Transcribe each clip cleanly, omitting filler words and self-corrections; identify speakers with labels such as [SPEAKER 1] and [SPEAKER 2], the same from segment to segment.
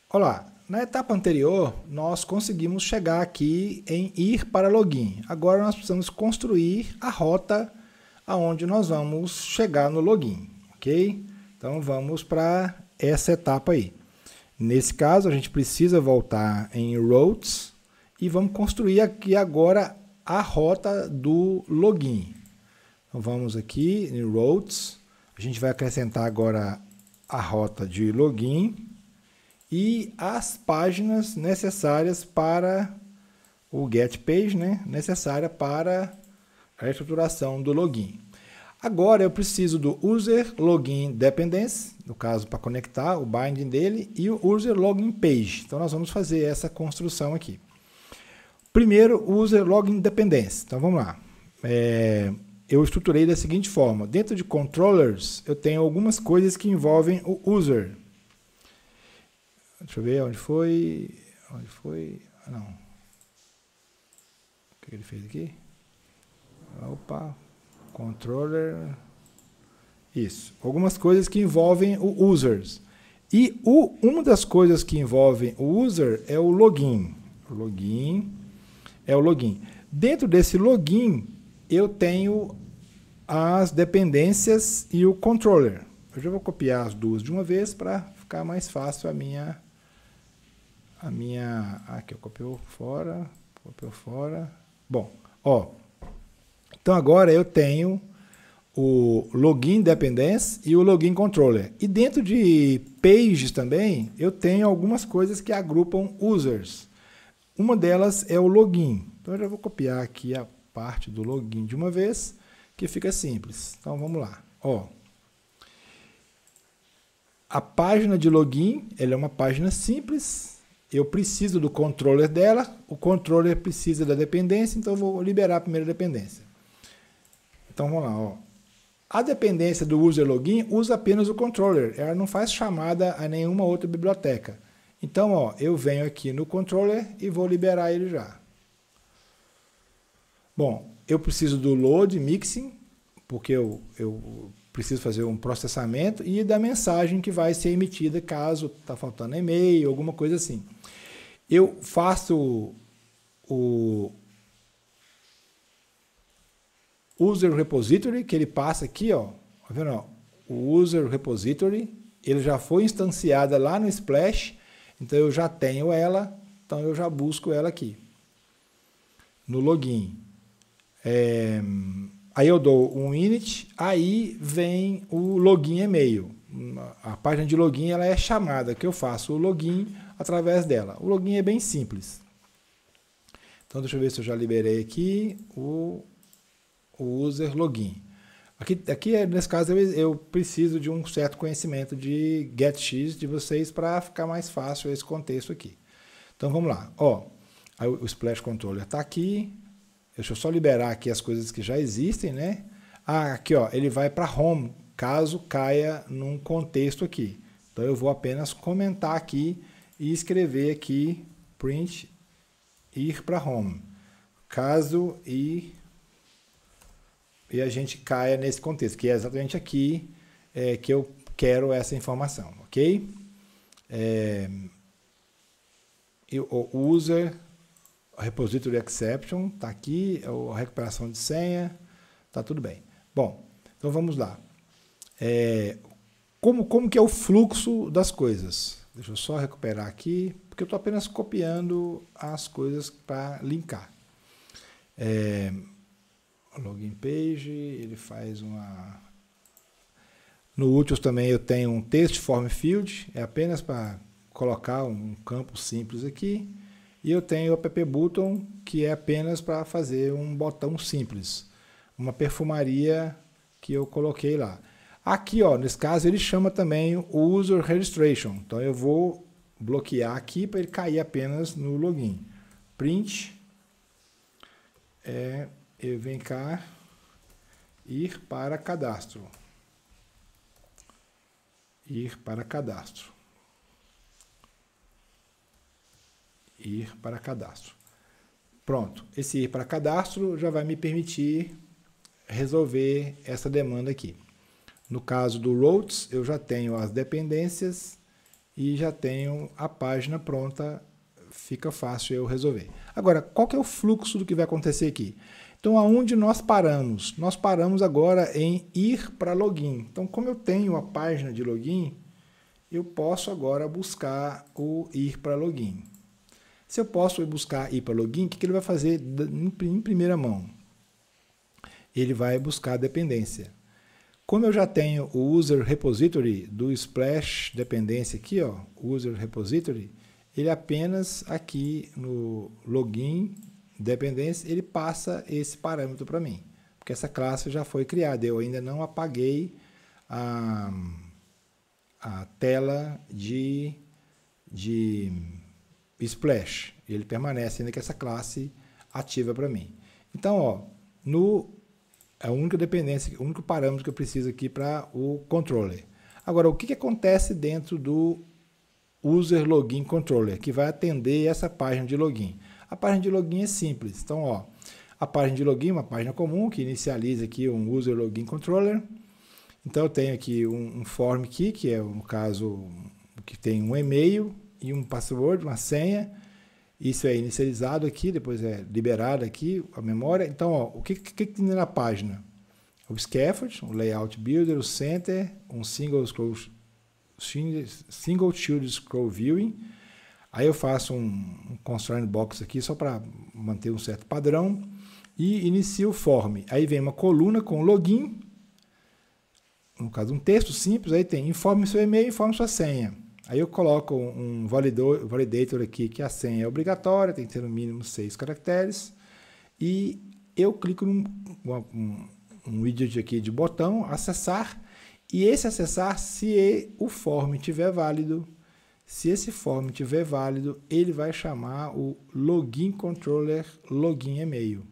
[SPEAKER 1] Olá, na etapa anterior, nós conseguimos chegar aqui em ir para login. Agora nós precisamos construir a rota aonde nós vamos chegar no login, ok? Então vamos para essa etapa aí. Nesse caso, a gente precisa voltar em routes e vamos construir aqui agora a rota do login. Então vamos aqui em routes, a gente vai acrescentar agora a rota de login e as páginas necessárias para o get page, né? Necessária para a estruturação do login. Agora eu preciso do user login dependence, no caso para conectar o binding dele, e o user login page. Então nós vamos fazer essa construção aqui. Primeiro, user login dependence. Então vamos lá. Eu estruturei da seguinte forma: dentro de controllers eu tenho algumas coisas que envolvem o user. Deixa eu ver onde foi. Onde foi? Não. O que ele fez aqui? Opa. Controller. Isso. Algumas coisas que envolvem o users. E uma das coisas que envolvem o user é o login. O login é o login. Dentro desse login, eu tenho as dependências e o controller. Eu já vou copiar as duas de uma vez para ficar mais fácil a minha aqui eu copiou fora. Bom, ó. Então agora eu tenho o login dependence e o login controller. E dentro de pages também, eu tenho algumas coisas que agrupam users. Uma delas é o login. Então eu já vou copiar aqui a parte do login de uma vez, que fica simples. Então vamos lá. Ó. A página de login, ela é uma página simples. Eu preciso do controller dela, o controller precisa da dependência, então eu vou liberar a primeira dependência. Então vamos lá, ó. A dependência do user login usa apenas o controller, ela não faz chamada a nenhuma outra biblioteca. Então, ó, eu venho aqui no controller e vou liberar ele já. Bom, eu preciso do load mixing, porque eu preciso fazer um processamento, e da mensagem que vai ser emitida caso está faltando e-mail, alguma coisa assim. Eu faço o user repository, que ele passa aqui, ó, tá vendo, ó, o user repository, ele já foi instanciada lá no Splash, então eu já tenho ela, então eu já busco ela aqui, no login. Aí eu dou um init, aí vem o login e-mail. A página de login ela é chamada, que eu faço o login através dela. O login é bem simples. Então deixa eu ver se eu já liberei aqui o user login. Aqui nesse caso eu preciso de um certo conhecimento de getX de vocês para ficar mais fácil esse contexto aqui. Então vamos lá. Ó, aí o Splash Controller está aqui. Deixa eu só liberar aqui as coisas que já existem, né? Ah, aqui ó, ele vai para home, caso caia num contexto aqui. Então eu vou apenas comentar aqui e escrever aqui print ir para home. Caso e a gente caia nesse contexto, que é exatamente aqui que eu quero essa informação, ok? O user repository exception está aqui, a recuperação de senha, está tudo bem. Bom, então vamos lá. Como que é o fluxo das coisas? Deixa eu só recuperar aqui, porque eu estou apenas copiando as coisas para linkar. Login page, ele faz uma... No Utils também eu tenho um text form field, é apenas para colocar um campo simples aqui. E eu tenho o app button, que é apenas para fazer um botão simples. Uma perfumaria que eu coloquei lá. Aqui, ó, nesse caso, ele chama também o user registration. Então eu vou bloquear aqui para ele cair apenas no login. Print. Eu venho cá, ir para cadastro. Ir para cadastro. Ir para cadastro. Pronto, esse ir para cadastro já vai me permitir resolver essa demanda aqui. No caso do routes, eu já tenho as dependências e já tenho a página pronta, fica fácil eu resolver. Agora, qual que é o fluxo do que vai acontecer aqui? Então, aonde nós paramos? Nós paramos agora em ir para login. Então, como eu tenho a página de login, eu posso agora buscar o ir para login. Se eu posso buscar ir para login, o que ele vai fazer em primeira mão? Ele vai buscar a dependência. Como eu já tenho o user repository do Splash dependência aqui, ó, user repository, ele apenas aqui no login dependência, ele passa esse parâmetro para mim, porque essa classe já foi criada, eu ainda não apaguei a tela de Splash, ele permanece ainda com essa classe ativa para mim. Então, ó, a única dependência, o único parâmetro que eu preciso aqui para o controller. Agora, o que acontece dentro do User Login Controller, que vai atender essa página de login? A página de login é simples. Então, ó, a página de login é uma página comum que inicializa aqui um User Login Controller. Então, eu tenho aqui um form key, que é, no caso, que tem um e-mail e um password, uma senha. Isso é inicializado aqui, depois é liberado aqui a memória. Então, ó, o que tem na página? O scaffold, o layout builder, o center, um single shield scroll viewing. Aí eu faço um constraint box aqui só para manter um certo padrão e inicio o form. Aí vem uma coluna com login, no caso um texto simples, aí tem informe seu e-mail, informe sua senha. Aí eu coloco um validator aqui, que a senha é obrigatória, tem que ter no mínimo 6 caracteres. E eu clico num widget aqui de botão, acessar. E esse acessar, se o form estiver válido, se esse form estiver válido, ele vai chamar o login controller login e-mail.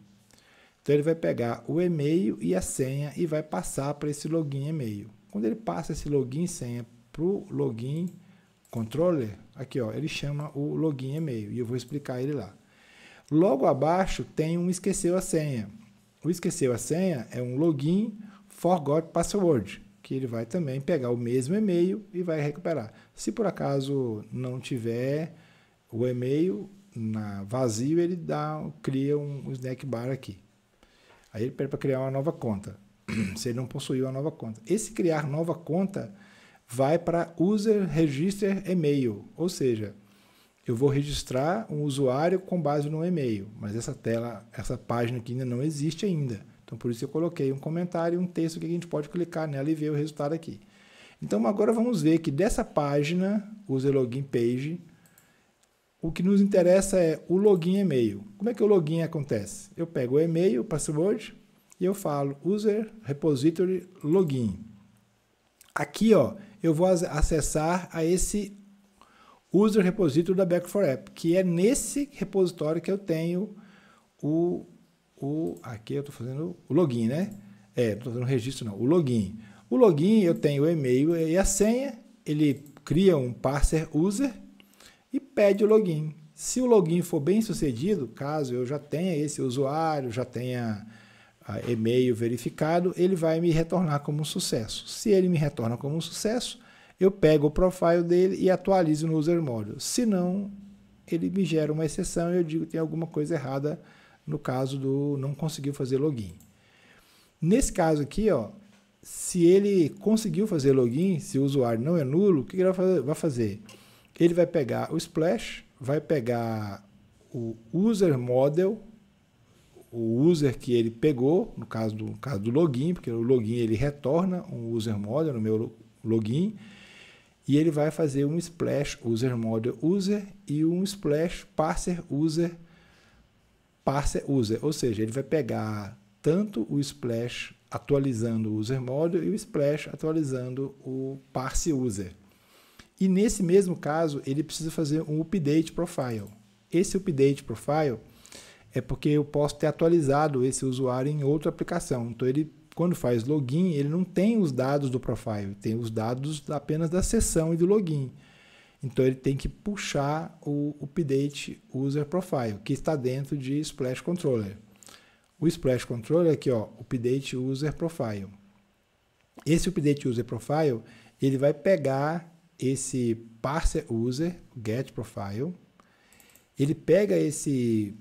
[SPEAKER 1] Então ele vai pegar o e-mail e a senha e vai passar para esse login e-mail. Quando ele passa esse login e senha para o login controller, aqui ó, ele chama o login e-mail e eu vou explicar ele lá. Logo abaixo tem um esqueceu a senha. O esqueceu a senha é um login forgot password, que ele vai também pegar o mesmo e-mail e vai recuperar. Se por acaso não tiver o e-mail vazio, ele cria um snack bar aqui. Aí ele pede para criar uma nova conta, se ele não possuir uma nova conta. Esse criar nova conta vai para user register email, ou seja, eu vou registrar um usuário com base no e-mail, mas essa página aqui ainda não existe ainda. Então, por isso eu coloquei um comentário e um texto que a gente pode clicar nela e ver o resultado aqui. Então, agora vamos ver que dessa página, user login page, o que nos interessa é o login e-mail. Como é que o login acontece? Eu pego o e-mail, o password, e eu falo user repository login. Aqui, ó, eu vou acessar a esse user repository da Back4App, que é nesse repositório que eu tenho aqui eu estou fazendo o login, né? Não estou fazendo registro não, o login. O login eu tenho o e-mail e a senha, ele cria um parser user e pede o login. Se o login for bem sucedido, caso eu já tenha esse usuário, já tenha e-mail verificado, ele vai me retornar como um sucesso. Se ele me retorna como um sucesso, eu pego o profile dele e atualizo no user module. Se não, ele me gera uma exceção e eu digo que tem alguma coisa errada no caso do não conseguiu fazer login. Nesse caso aqui, ó, se ele conseguiu fazer login, se o usuário não é nulo, o que ele vai fazer? Ele vai pegar o Splash, vai pegar o user model, o user que ele pegou, no caso do login, porque o login ele retorna um user model no meu login, e ele vai fazer um splash user model user e um splash parser user, ou seja, ele vai pegar tanto o splash atualizando o user model e o splash atualizando o parse user. E nesse mesmo caso, ele precisa fazer um update profile. Esse update profile é porque eu posso ter atualizado esse usuário em outra aplicação. Então, ele, quando faz login, ele não tem os dados do profile, tem os dados apenas da sessão e do login. Então, ele tem que puxar o update user profile, que está dentro de Splash Controller. O Splash Controller aqui, ó, update user profile. Esse update user profile, ele vai pegar esse parser user, get profile, ele pega esse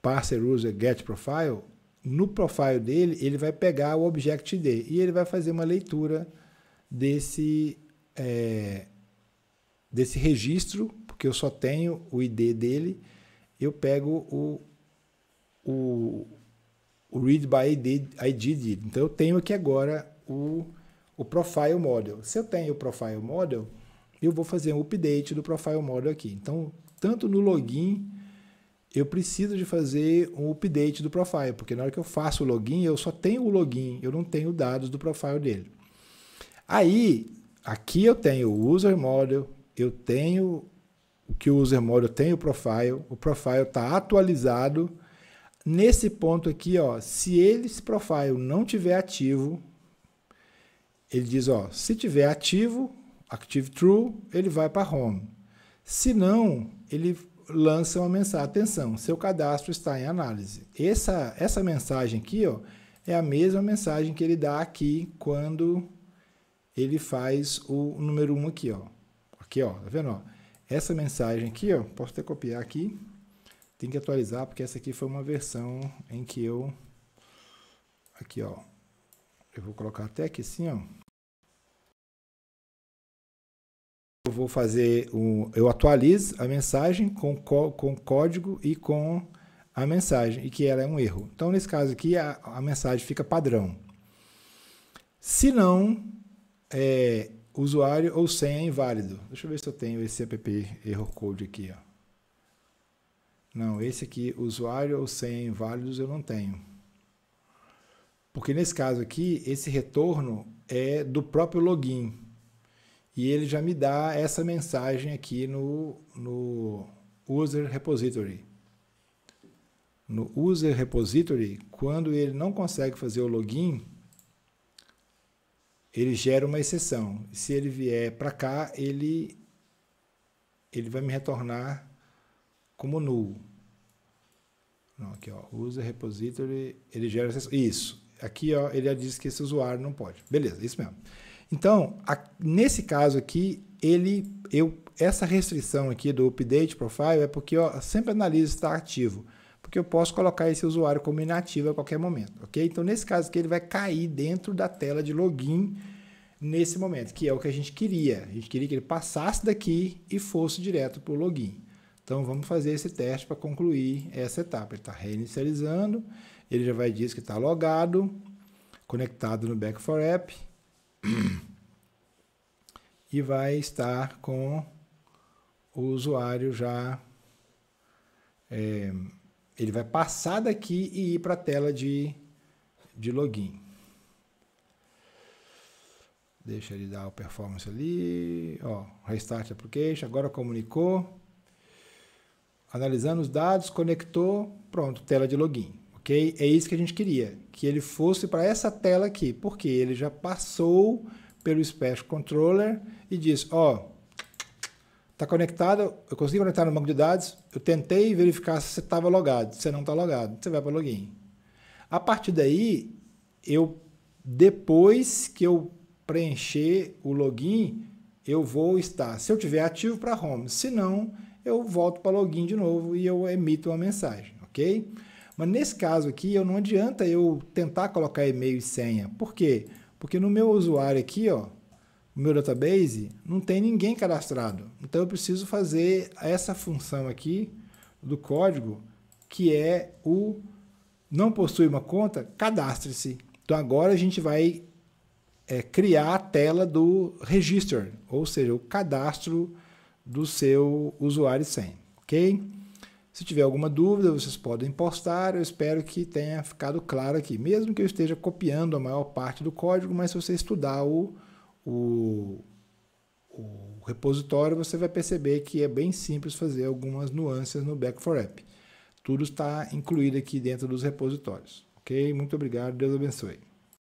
[SPEAKER 1] parser user get profile, no profile dele, ele vai pegar o object ID e ele vai fazer uma leitura desse registro, porque eu só tenho o ID dele, eu pego o read by ID dele. Então eu tenho aqui agora o profile model. Se eu tenho o profile model, eu vou fazer um update do profile model aqui. Então, tanto no login, eu preciso de fazer um update do profile, porque na hora que eu faço o login, eu só tenho o login, eu não tenho dados do profile dele. Aí, aqui eu tenho o user model, eu tenho que o user model tem o profile está atualizado. Nesse ponto aqui, ó, se esse profile não tiver ativo, ele diz, ó, se tiver ativo, active true, ele vai para home. Se não, ele lança uma mensagem, atenção, seu cadastro está em análise. Essa mensagem aqui, ó, é a mesma mensagem que ele dá aqui quando ele faz o número 1 aqui, ó. Aqui, ó, tá vendo, ó? Essa mensagem aqui, ó, posso até copiar aqui. Tem que atualizar, porque essa aqui foi uma versão em que eu... Aqui, ó. Eu vou colocar até aqui assim, ó. Eu vou fazer eu atualizo a mensagem com código e com a mensagem, e que ela é um erro. Então, nesse caso aqui, a mensagem fica padrão. Se não, usuário ou senha inválido. Deixa eu ver se eu tenho esse app error code aqui, ó. Não, esse aqui, usuário ou senha inválidos, eu não tenho. Porque nesse caso aqui, esse retorno é do próprio login. E ele já me dá essa mensagem aqui no user repository. No user repository, quando ele não consegue fazer o login, ele gera uma exceção. Se ele vier para cá, ele vai me retornar como null. Não, aqui, ó, user repository, ele gera exceção. Isso. Aqui, ó, ele já diz que esse usuário não pode. Beleza, isso mesmo. Então, nesse caso aqui, essa restrição aqui do update profile é porque eu sempre analiso se está ativo, porque eu posso colocar esse usuário como inativo a qualquer momento, ok? Então, nesse caso aqui, ele vai cair dentro da tela de login nesse momento, que é o que a gente queria. A gente queria que ele passasse daqui e fosse direto para o login. Então, vamos fazer esse teste para concluir essa etapa. Ele está reinicializando, ele já vai dizer que está logado, conectado no Back4App, e vai estar com o usuário já... ele vai passar daqui e ir para a tela de login. Deixa ele dar o performance ali. Ó, restart application, agora comunicou. Analisando os dados, conectou, pronto, tela de login. Ok? É isso que a gente queria, que ele fosse para essa tela aqui, porque ele já passou pelo Special Controller e disse, ó, está conectado, eu consegui conectar no banco de dados, eu tentei verificar se você estava logado, se você não está logado, você vai para login. A partir daí, depois que eu preencher o login, eu vou estar, se eu tiver ativo, para home, se não, eu volto para login de novo e eu emito uma mensagem, ok? Mas nesse caso aqui, não adianta eu tentar colocar e-mail e senha. Por quê? Porque no meu usuário aqui, ó, no meu database, não tem ninguém cadastrado. Então, eu preciso fazer essa função aqui do código, que é o não possui uma conta, cadastre-se. Então, agora a gente vai criar a tela do register, ou seja, o cadastro do seu usuário e senha, ok? Se tiver alguma dúvida, vocês podem postar. Eu espero que tenha ficado claro aqui. Mesmo que eu esteja copiando a maior parte do código, mas se você estudar o repositório, você vai perceber que é bem simples fazer algumas nuances no Back4App. Tudo está incluído aqui dentro dos repositórios. Ok? Muito obrigado. Deus abençoe.